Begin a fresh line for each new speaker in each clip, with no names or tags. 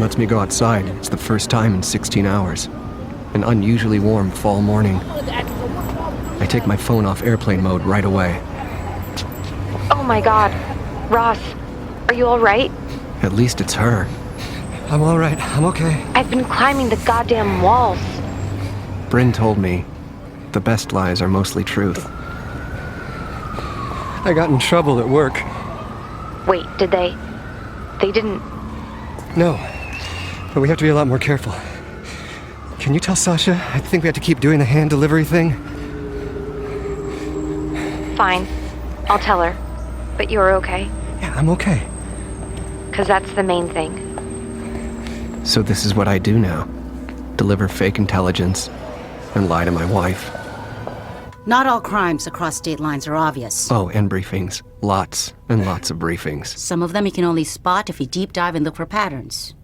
lets me go outside. It's the first time in 16 hours. An unusually warm fall morning. I take my phone off airplane mode right away.
Oh my God. Ross, are you all right?
At least it's her.
I'm all right. I'm okay.
I've been climbing the goddamn walls.
Bryn told me the best lies are mostly truth.
I got in trouble at work.
Wait, did they? They didn't...
No, but we have to be a lot more careful. Can you tell Sasha? I think we have to keep doing the hand delivery thing.
Fine. I'll tell her. But you're okay?
Yeah, I'm okay.
'Cause that's the main thing.
So this is what I do now. Deliver fake intelligence and lie to my wife.
Not all crimes across state lines are obvious.
Oh, and briefings. Lots and lots of briefings.
Some of them you can only spot if you deep dive and look for patterns.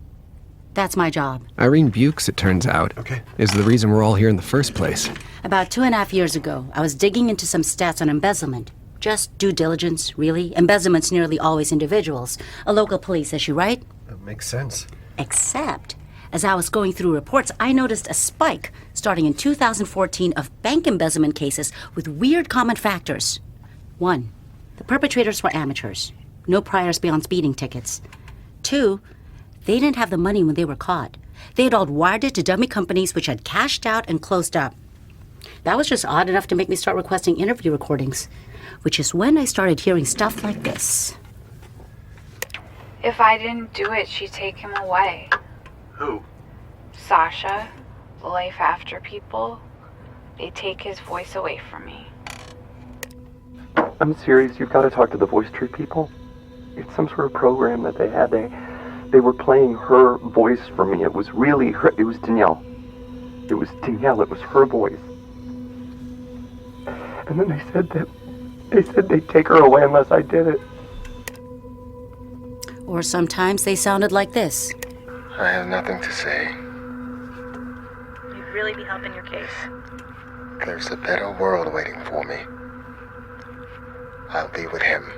That's my job.
Irene Bukes, it turns out, is the reason we're all here in the first place.
About 2.5 years ago, I was digging into some stats on embezzlement. Just due diligence, really. Embezzlement's nearly always individuals. A local police issue, right?
That makes sense.
Except, as I was going through reports, I noticed a spike starting in 2014 of bank embezzlement cases with weird common factors. 1, the perpetrators were amateurs. No priors beyond speeding tickets. 2, they didn't have the money when they were caught. They had all wired it to dummy companies which had cashed out and closed up. That was just odd enough to make me start requesting interview recordings, which is when I started hearing stuff like this.
If I didn't do it, she'd take him away.
Who?
Sasha, the life after people. They'd take his voice away from me.
I'm serious. You've got to talk to the voice tree people. It's some sort of program that they had. They were playing her voice for me. It was really her. It was Danielle. It was Danielle. It was her voice. And then they said they'd take her away unless I did it.
Or sometimes they sounded like this.
I have nothing to say.
You'd really be helping your case.
There's a better world waiting for me. I'll be with him,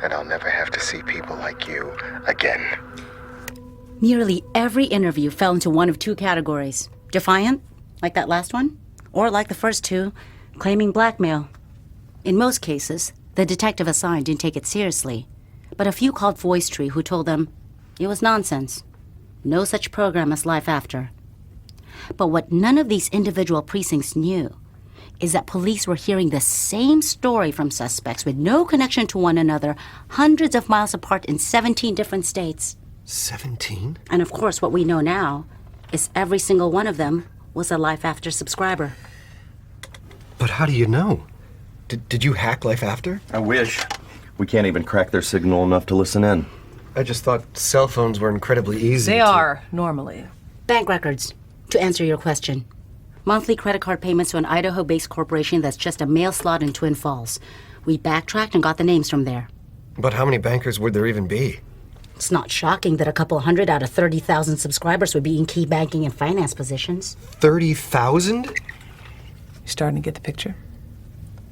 and I'll never have to see people like you again.
Nearly every interview fell into one of 2 categories. Defiant, like that last one, or like the first 2, claiming blackmail. In most cases, the detective assigned didn't take it seriously, but a few called Voice Tree who told them it was nonsense. No such program as Life After. But what none of these individual precincts knew is that police were hearing the same story from suspects with no connection to one another, hundreds of miles apart in 17 different states.
17?
And of course, what we know now is every single one of them was a Life After subscriber.
But how do you know? Did you hack Life After?
I wish. We can't even crack their signal enough to listen in.
I just thought cell phones were incredibly easy.
They are, normally.
Bank records, to answer your question. Monthly credit card payments to an Idaho-based corporation that's just a mail slot in Twin Falls. We backtracked and got the names from there.
But how many bankers would there even be?
It's not shocking that a couple hundred out of 30,000 subscribers would be in key banking and finance positions.
30,000?
You starting to get the picture?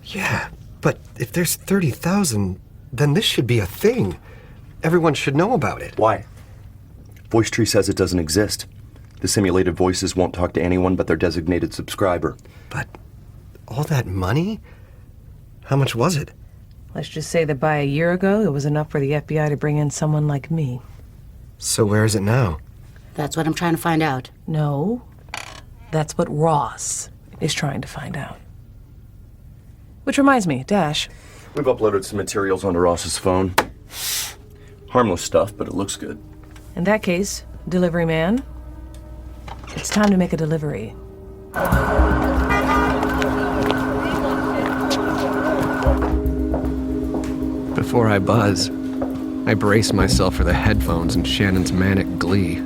Yeah, but if there's 30,000, then this should be a thing. Everyone should know about it.
Why? Voice Tree says it doesn't exist. The simulated voices won't talk to anyone but their designated subscriber.
But all that money? How much was it?
Let's just say that by a year ago, it was enough for the FBI to bring in someone like me.
So where is it now?
That's what I'm trying to find out.
No, that's what Ross is trying to find out. Which reminds me, Dash.
We've uploaded some materials onto Ross's phone. Harmless stuff, but it looks good.
In that case, delivery man, it's time to make a delivery.
Before I buzz, I brace myself for the headphones and Shannon's manic glee.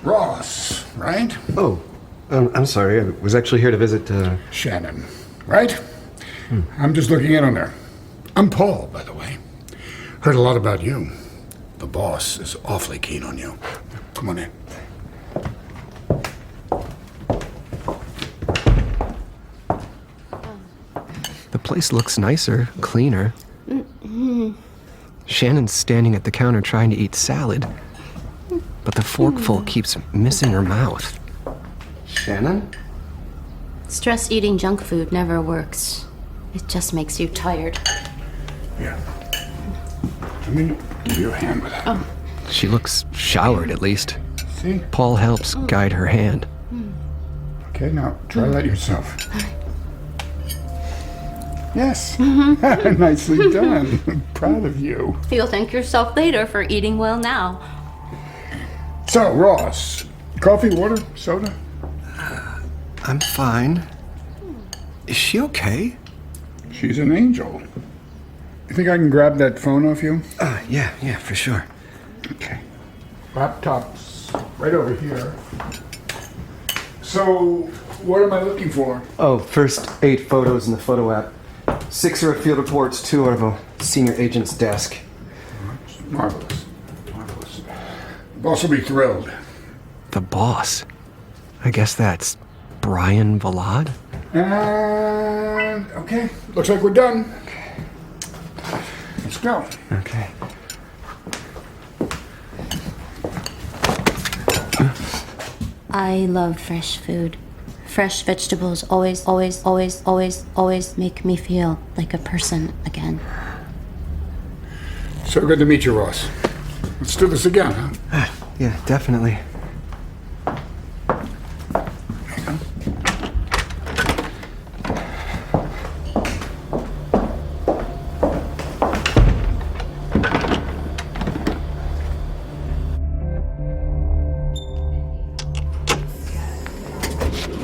Ross, right?
Oh, I'm sorry. I was actually here to visit,
Shannon, right? I'm just looking in on her. I'm Paul, by the way. Heard a lot about you. The boss is awfully keen on you. Come on in.
The place looks nicer, cleaner. Shannon's standing at the counter trying to eat salad, but the forkful keeps missing her mouth.
Shannon?
Stress eating junk food never works. It just makes you tired.
Yeah. Let me give you a hand with that.
She looks showered, at least.
See?
Paul helps guide her hand.
Okay, now try that yourself. Yes. Nicely done. I'm proud of you.
You'll thank yourself later for eating well now.
So, Ross, coffee, water, soda?
I'm fine. Is she okay?
She's an angel. You think I can grab that phone off you?
Yeah, for sure.
Okay. Laptop's right over here. So, what am I looking for?
Oh, first 8 photos in the photo app. 6 are of field reports, 2 are of a senior agent's desk.
Marvelous. Marvelous. The boss will be thrilled.
The boss. I guess that's Brian Valad?
And, okay, looks like we're done. Let's go.
Okay.
I love fresh food. Fresh vegetables always make me feel like a person again.
So good to meet you, Ross. Let's do this again, huh?
Yeah, definitely.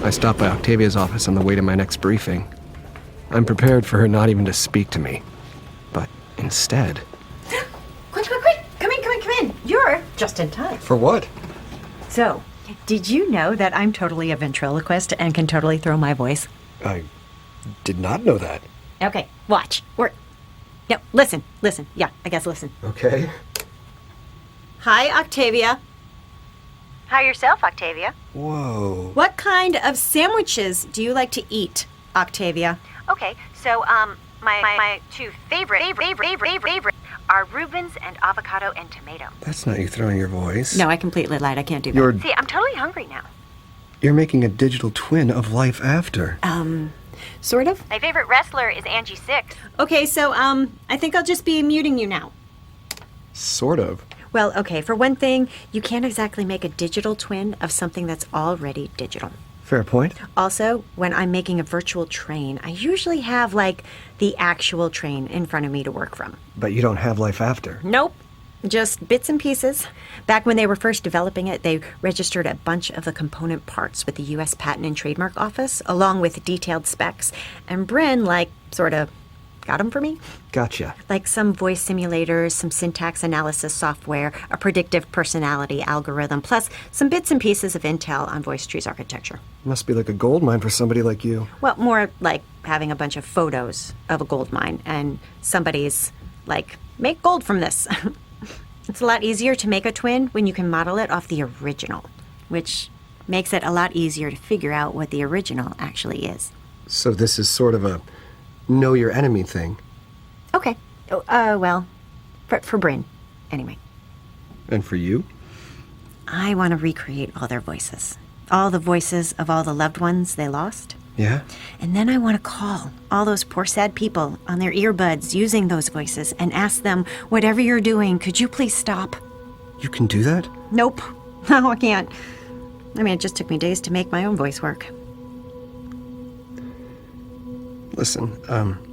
I stop by Octavia's office on the way to my next briefing. I'm prepared for her not even to speak to me. But instead...
Quick! Come in! You're just in time.
For what?
So, did you know that I'm totally a ventriloquist and can totally throw my voice?
I did not know that.
Okay, watch. No, listen. Yeah, I guess listen.
Okay.
Hi, Octavia.
Hi yourself, Octavia.
Whoa.
What kind of sandwiches do you like to eat, Octavia?
Okay, so, my two favorite are Reuben's and avocado and tomato.
That's not you throwing your voice.
No, I completely lied. I can't do that.
See, I'm totally hungry now.
You're making a digital twin of life after.
Sort of.
My favorite wrestler is Angie Six.
Okay, so, I think I'll just be muting you now.
Sort of.
Well, okay, for one thing, you can't exactly make a digital twin of something that's already digital.
Fair point.
Also, when I'm making a virtual train, I usually have, like, the actual train in front of me to work from.
But you don't have life after.
Nope. Just bits and pieces. Back when they were first developing it, they registered a bunch of the component parts with the U.S. Patent and Trademark Office, along with detailed specs. And Bryn, sort of got them for me.
Gotcha.
Like some voice simulators, some syntax analysis software, a predictive personality algorithm, plus some bits and pieces of intel on voice trees architecture.
Must be like a gold mine for somebody like you.
Well, more like having a bunch of photos of a gold mine and somebody's like, make gold from this. It's a lot easier to make a twin when you can model it off the original, which makes it a lot easier to figure out what the original actually is.
So this is sort of a know your enemy thing.
Okay. Well, for Bryn, anyway.
And for you?
I want to recreate all their voices. All the voices of all the loved ones they lost.
Yeah?
And then I want to call all those poor sad people on their earbuds using those voices and ask them, whatever you're doing, could you please stop?
You can do that?
Nope. No, I can't. I mean, it just took me days to make my own voice work.
Listen,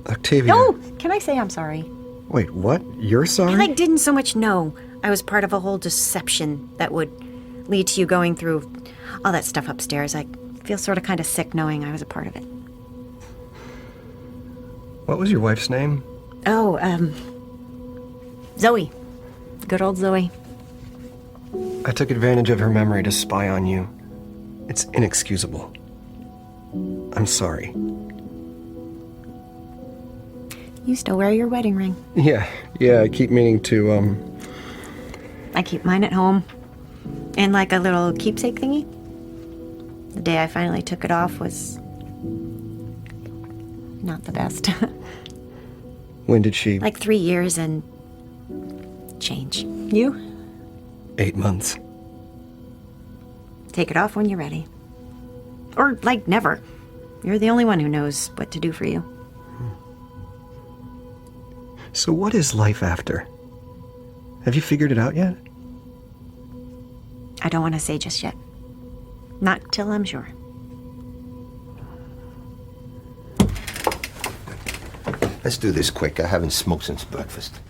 Octavia...
No! Can I say I'm sorry?
Wait, what? You're sorry?
I didn't so much know I was part of a whole deception that would lead to you going through all that stuff upstairs. I feel sort of kind of sick knowing I was a part of it.
What was your wife's name?
Oh, Zoe. Good old Zoe.
I took advantage of her memory to spy on you. It's inexcusable. I'm sorry.
You still wear your wedding ring.
Yeah, I keep meaning to,
I keep mine at home. In like a little keepsake thingy. The day I finally took it off was not the best.
When did she...
Like 3 years, and change. You?
8 months.
Take it off when you're ready. Or, like, never. You're the only one who knows what to do for you.
So what is life after? Have you figured it out yet?
I don't want to say just yet. Not till I'm sure.
Let's do this quick. I haven't smoked since breakfast.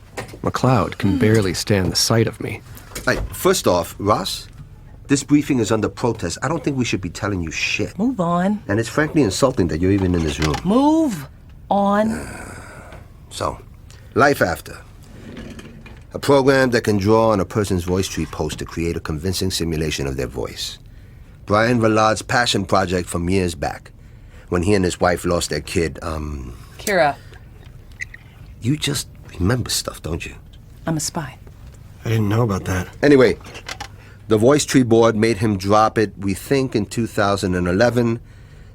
McLeod can barely stand the sight of me.
Hey, first off, Ross, this briefing is under protest. I don't think we should be telling you shit.
Move on.
And it's frankly insulting that you're even in this room.
Move on.
So, life after. A program that can draw on a person's voice tree post to create a convincing simulation of their voice. Brian Villard's passion project from years back, when he and his wife lost their kid,
Kira.
You just remember stuff, don't you?
I'm a spy.
I didn't know about that.
Anyway, the voice tree board made him drop it, we think, in 2011.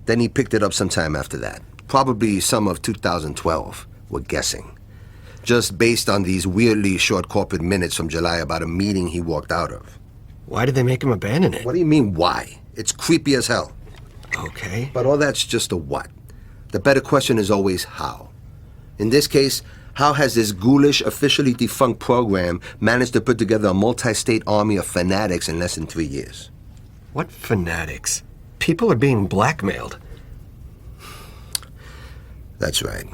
Then he picked it up sometime after that. Probably some of 2012, we're guessing. Just based on these weirdly short corporate minutes from July about a meeting he walked out of.
Why did they make him abandon it?
What do you mean, why? It's creepy as hell.
Okay.
But all that's just a what. The better question is always how. In this case, how has this ghoulish, officially defunct program managed to put together a multi-state army of fanatics in less than 3 years?
What fanatics? People are being blackmailed.
That's right.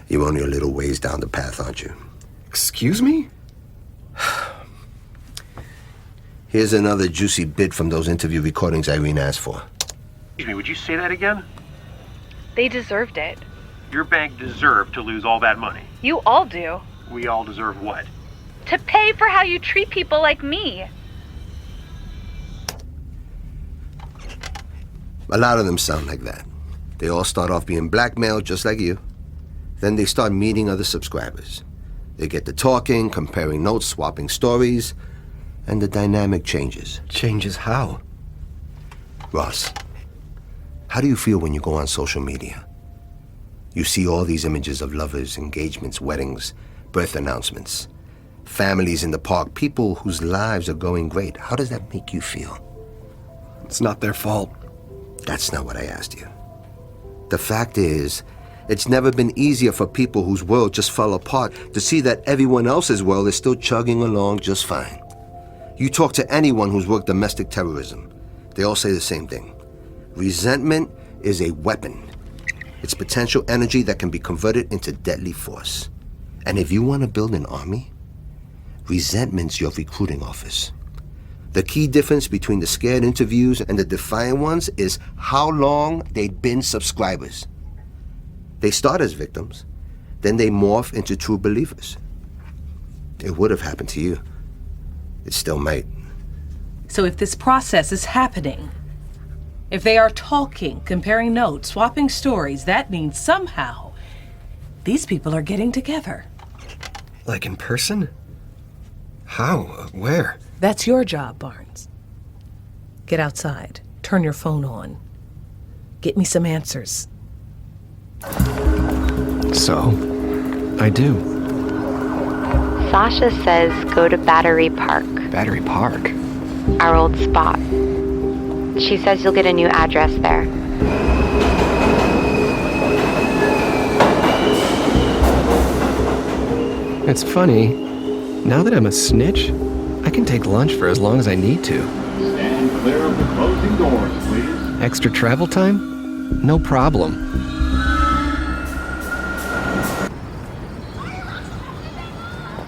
You're only a little ways down the path, aren't you?
Excuse me?
Here's another juicy bit from those interview recordings Irene asked for.
Excuse me, would you say that again?
They deserved it.
Your bank deserved to lose all that money.
You all do.
We all deserve what?
To pay for how you treat people like me.
A lot of them sound like that. They all start off being blackmailed just like you. Then they start meeting other subscribers. They get to talking, comparing notes, swapping stories, and the dynamic changes.
Changes how?
Ross, how do you feel when you go on social media? You see all these images of lovers, engagements, weddings, birth announcements, families in the park, people whose lives are going great. How does that make you feel?
It's not their fault.
That's not what I asked you. The fact is, it's never been easier for people whose world just fell apart to see that everyone else's world is still chugging along just fine. You talk to anyone who's worked domestic terrorism, they all say the same thing. Resentment is a weapon. It's potential energy that can be converted into deadly force. And if you want to build an army, resentment's your recruiting office. The key difference between the scared interviews and the defiant ones is how long they'd been subscribers. They start as victims, then they morph into true believers. It would have happened to you. It still might.
So if this process is happening, if they are talking, comparing notes, swapping stories, that means somehow these people are getting together.
Like in person? How? Where?
That's your job, Barnes. Get outside. Turn your phone on. Get me some answers.
So, I do.
Sasha says go to Battery Park.
Battery Park?
Our old spot. She says you'll get a new address there.
It's funny. Now that I'm a snitch, I can take lunch for as long as I need to.
Stand clear of the closing doors, please.
Extra travel time? No problem.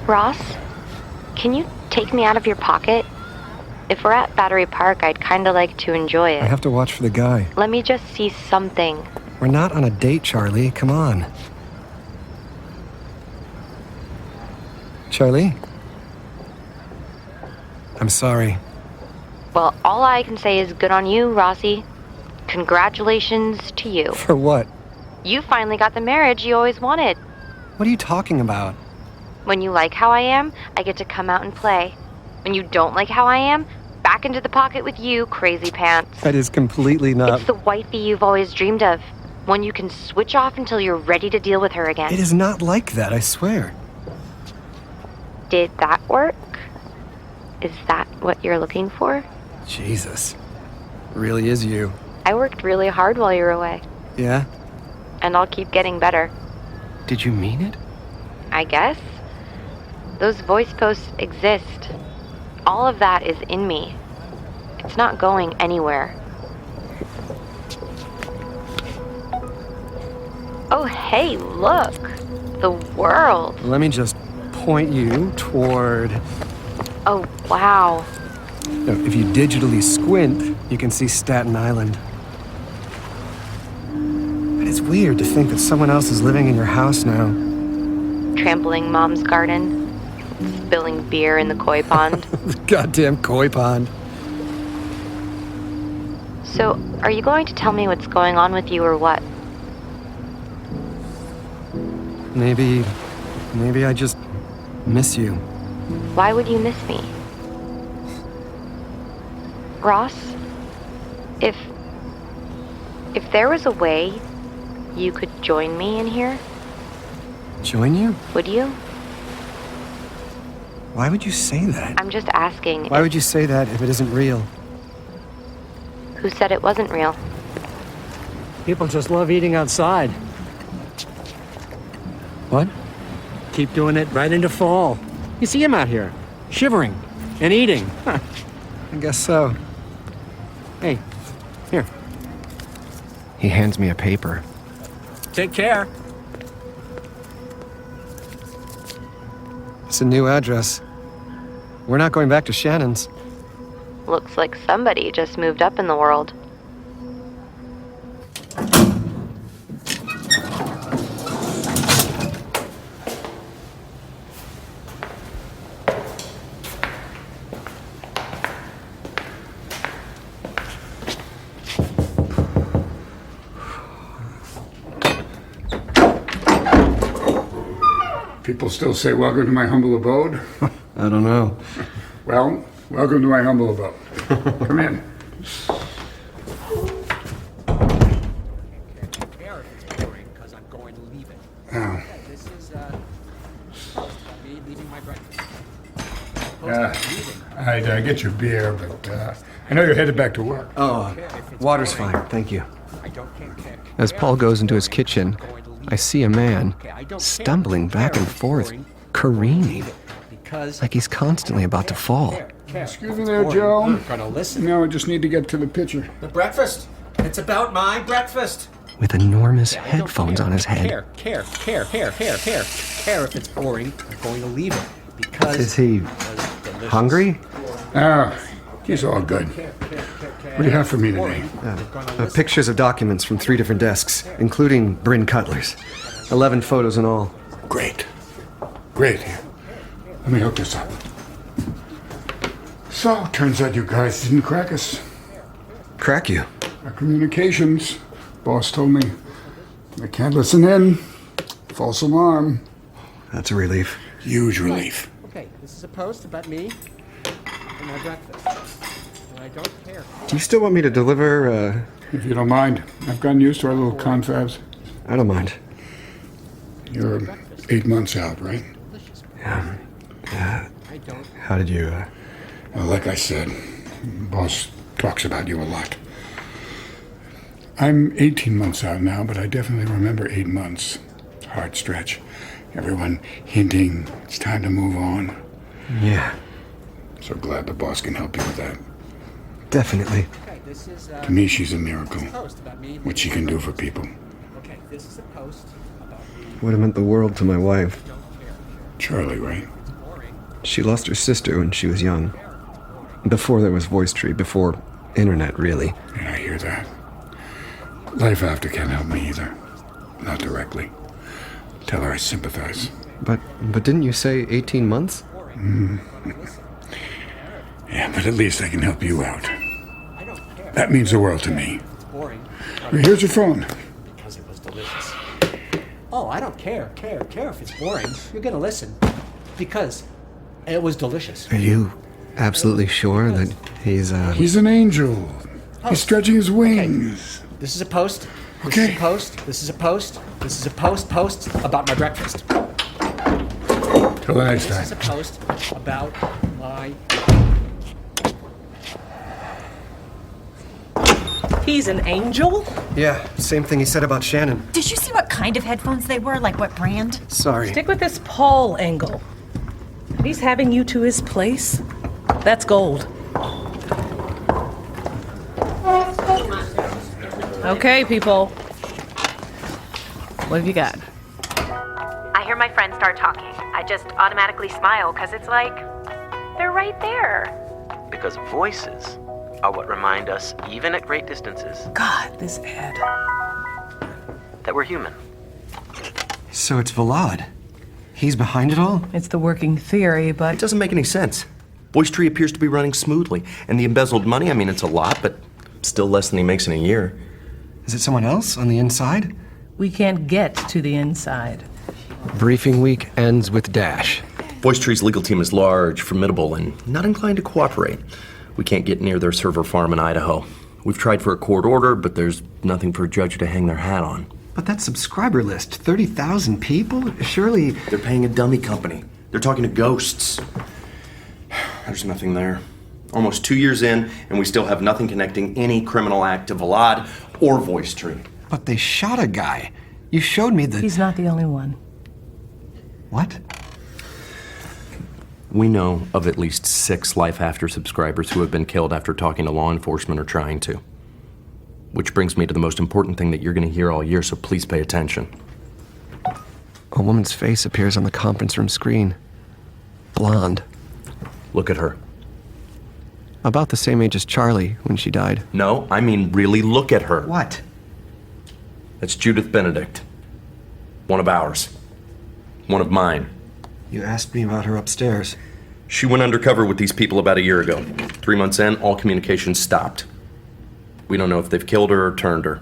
Ross, can you take me out of your pocket? If we're at Battery Park, I'd kinda like to enjoy it.
I have to watch for the guy.
Let me just see something.
We're not on a date, Charlie. Come on. Charlie? I'm sorry.
Well, all I can say is good on you, Rossi. Congratulations to you.
For what?
You finally got the marriage you always wanted.
What are you talking about?
When you like how I am, I get to come out and play. When you don't like how I am, back into the pocket with you, crazy pants.
That is completely not...
It's the wifey you've always dreamed of. One you can switch off until you're ready to deal with her again.
It is not like that, I swear.
Did that work? Is that what you're looking for?
Jesus. Really is you.
I worked really hard while you were away,
Yeah?
and I'll keep getting better.
Did you mean it?
I guess. Those voice posts exist. All of that is in me. It's not going anywhere. Oh, hey, look! The world!
Let me just point you toward...
Oh, wow.
No, if you digitally squint, you can see Staten Island. And it's weird to think that someone else is living in your house now.
Trampling Mom's garden. Spilling beer in the koi pond.
The goddamn koi pond.
So, are you going to tell me what's going on with you or what?
Maybe I just miss you.
Why would you miss me? Ross, if there was a way you could join me in here,
Join you?
would you?
Why would you say that?
I'm just asking.
Why would you say that if it isn't real?
Who said it wasn't real?
People just love eating outside.
What?
Keep doing it right into fall. You see him out here, shivering and eating.
I guess so.
Hey, here.
He hands me a paper.
Take care.
It's a new address. We're not going back to Shannon's.
Looks like somebody just moved up in the world.
People still say welcome to my humble abode?
I don't know.
Well, welcome to my humble abode. Come in. Oh. I'd get your beer, but I know you're headed back to work.
Oh, water's fine, thank you.
As Paul goes into his kitchen, I see a man stumbling back and forth, careening, like he's constantly about to fall.
Excuse me there, Joe.
I'm gonna listen.
No, I just need to get to the pitcher.
The breakfast. It's about my breakfast.
With enormous headphones on his head.
Care if it's boring. I'm going to leave it because
Is he hungry?
He's all good. What do you have for me today?
Pictures of documents from 3 different desks, including Bryn Cutler's. 11 photos in all.
Great. Here, let me hook this up. So, turns out you guys didn't crack us.
Crack you?
Our communications. Boss told me I can't listen in. False alarm.
That's a relief.
Huge relief.
Okay, this is a post about me and my breakfast. And I don't care.
Do you still want me to deliver,
If you don't mind. I've gotten used to our little confabs.
I don't mind.
You're 8 months out, right?
Yeah. How did you,
Well, like I said, boss talks about you a lot. I'm 18 months out now, but I definitely remember 8 months. Hard stretch. Everyone hinting it's time to move on.
Yeah.
So glad the boss can help you with that.
Definitely.
Okay, this is
To me, she's a miracle.
post about me.
What she can do for people.
Okay, this is a post about me.
Would have meant the world to my wife.
Charlie, right?
She lost her sister when she was young. Before there was Voice Tree, before internet, really.
Yeah, I hear that. Life after can't help me either. Not directly. Tell her I sympathize.
But didn't you say 18 months?
Yeah, but at least I can help you out. That means the world to me.
Boring.
Here's your phone.
Because it was delicious. Oh, I don't care if it's boring. You're gonna listen. Because it was delicious.
Are you absolutely sure that he's,
He's an angel. He's stretching his wings.
This is a post. This
Okay.
is a post. This is a post. This is a post about my breakfast.
Till the next
This is
time.
a post about my...
He's an angel?
Yeah, same thing he said about Shannon.
Did you see what kind of headphones they were? Like what brand?
Sorry.
Stick with this Paul angle. If he's having you to his place, that's gold. Okay, people. What have you got?
I hear my friends start talking. I just automatically smile because it's like, they're right there.
Because voices are what remind us, even at great distances,
God, this ad.
that we're human.
So it's Vlad. He's behind it all?
It's the working theory, but...
It doesn't make any sense. Voice Tree appears to be running smoothly. And the embezzled money, I mean, it's a lot, but still less than he makes in a year.
Is it someone else on the inside?
We can't get to the inside.
Briefing week ends with Dash.
Voice Tree's legal team is large, formidable, and not inclined to cooperate. We can't get near their server farm in Idaho. We've tried for a court order, but there's nothing for a judge to hang their hat on.
But that subscriber list, 30,000 people? Surely...
They're paying a dummy company. They're talking to ghosts. There's nothing there. Almost 2 years in, and we still have nothing connecting any criminal act to Vlad or Voice Tree.
But they shot a guy. You showed me the...
He's not the only one.
What?
We know of at least 6 Life After subscribers who have been killed after talking to law enforcement or trying to. Which brings me to the most important thing that you're going to hear all year, so please pay attention.
A woman's face appears on the conference room screen. Blonde.
Look at her.
About the same age as Charlie when she died.
No, I mean really look at her.
What?
That's Judith Benedict. One of ours. One of mine.
You asked me about her upstairs.
She went undercover with these people about a year ago. 3 months in, all communication stopped. We don't know if they've killed her or turned her.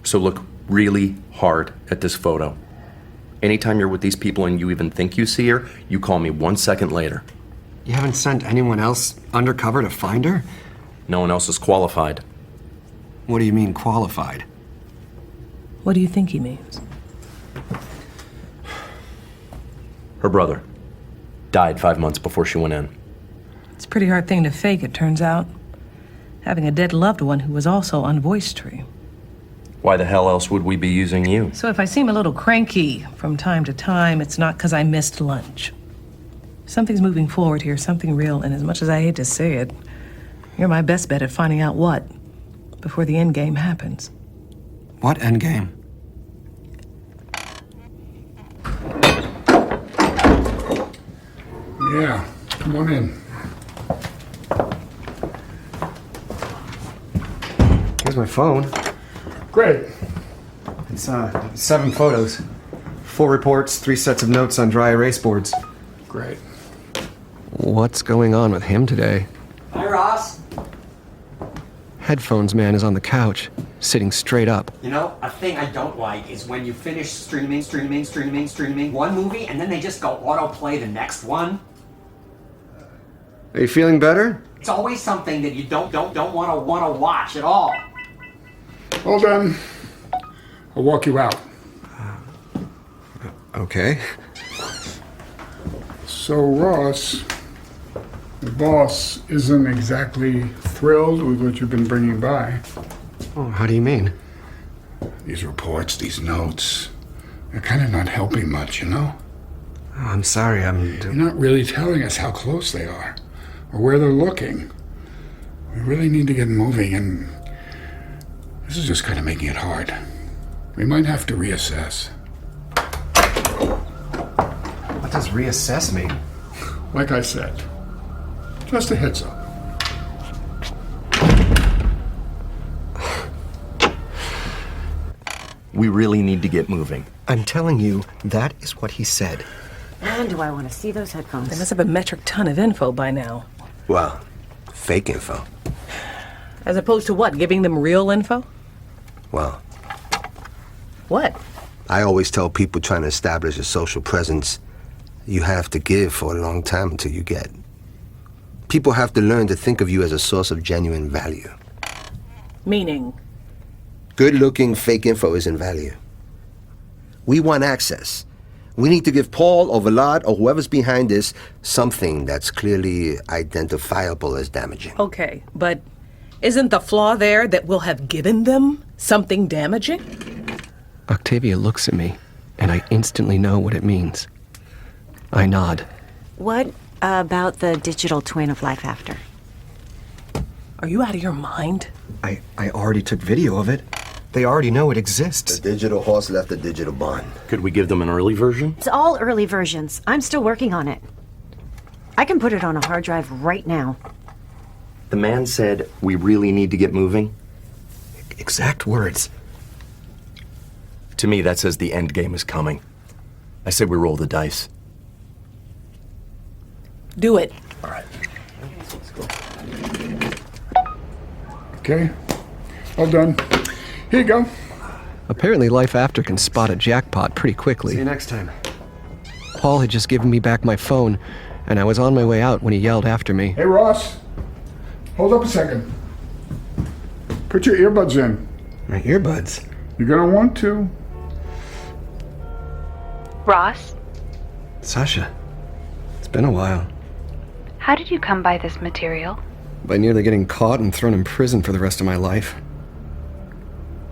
So look really hard at this photo. Anytime you're with these people and you even think you see her, you call me 1 second later.
You haven't sent anyone else undercover to find her?
No one else is qualified.
What do you mean, qualified?
What do you think he means?
Her brother died 5 months before she went in.
It's a pretty hard thing to fake, it turns out. Having a dead loved one who was also on Voice Tree.
Why the hell else would we be using you?
So if I seem a little cranky from time to time, it's not because I missed lunch. Something's moving forward here, something real, and as much as I hate to say it, you're my best bet at finding out what before the end game happens.
What end game?
Yeah, come on in.
Here's my phone.
Great.
It's 7 photos. 4 reports, 3 sets of notes on dry erase boards.
Great.
What's going on with him today?
Hi, Ross.
Headphones man is on the couch, sitting straight up.
You know, a thing I don't like is when you finish streaming one movie and then they just go autoplay the next one.
Are you feeling better?
It's always something that you don't want to watch at all.
Hold on. I'll walk you out.
Okay.
So, Ross, the boss isn't exactly thrilled with what you've been bringing by.
Oh, how do you mean?
These reports, these notes, they're kind of not helping much, you know?
Oh, I'm sorry,
You're not really telling us how close they are, or where they're looking. We really need to get moving, and this is just kind of making it hard. We might have to reassess.
What does reassess mean?
Like I said, just a heads up.
We really need to get moving.
I'm telling you, that is what he said.
Man, do I want to see those headphones.
They must have a metric ton of info by now.
Well, fake info.
As opposed to what? Giving them real info?
Well,
What?
I always tell people trying to establish a social presence, you have to give for a long time until you get. People have to learn to think of you as a source of genuine value.
Meaning?
Good-looking fake info isn't value. We want access. We need to give Paul or Vlad or whoever's behind this something that's clearly identifiable as damaging.
Okay, but isn't the flaw there that we'll have given them something damaging?
Octavia looks at me, and I instantly know what it means. I nod.
What about the digital twin of life after?
Are you out of your mind?
I already took video of it. They already know it exists.
The digital horse left a digital bond.
Could we give them an early version?
It's all early versions. I'm still working on it. I can put it on a hard drive right now.
The man said we really need to get moving.
Exact words.
To me, that says the end game is coming. I say we roll the dice.
Do it.
All right.
Let's go. Okay. All done. Here you go.
Apparently, Life After can spot a jackpot pretty quickly.
See you next time.
Paul had just given me back my phone, and I was on my way out when he yelled after me.
Hey, Ross. Hold up a second. Put your earbuds in.
My earbuds?
You're gonna want to.
Ross,
Sasha, it's been a while.
how did you come by this material?
By nearly getting caught and thrown in prison for the rest of my life.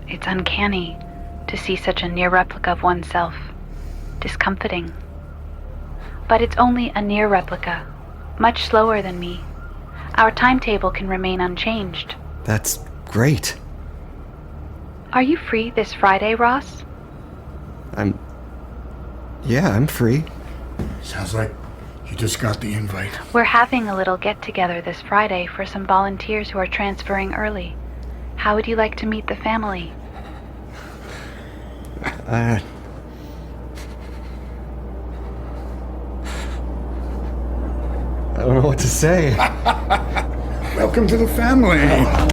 It's uncanny to see such a near replica of oneself. Discomforting. But it's only a near replica, much slower than me. Our timetable can remain unchanged.
That's great.
Are you free this Friday, Ross?
Yeah, I'm free.
Sounds like you just got the invite.
We're having a little get-together this Friday for some volunteers who are transferring early. How would you like to meet the family?
I don't know what to say.
Welcome to the family.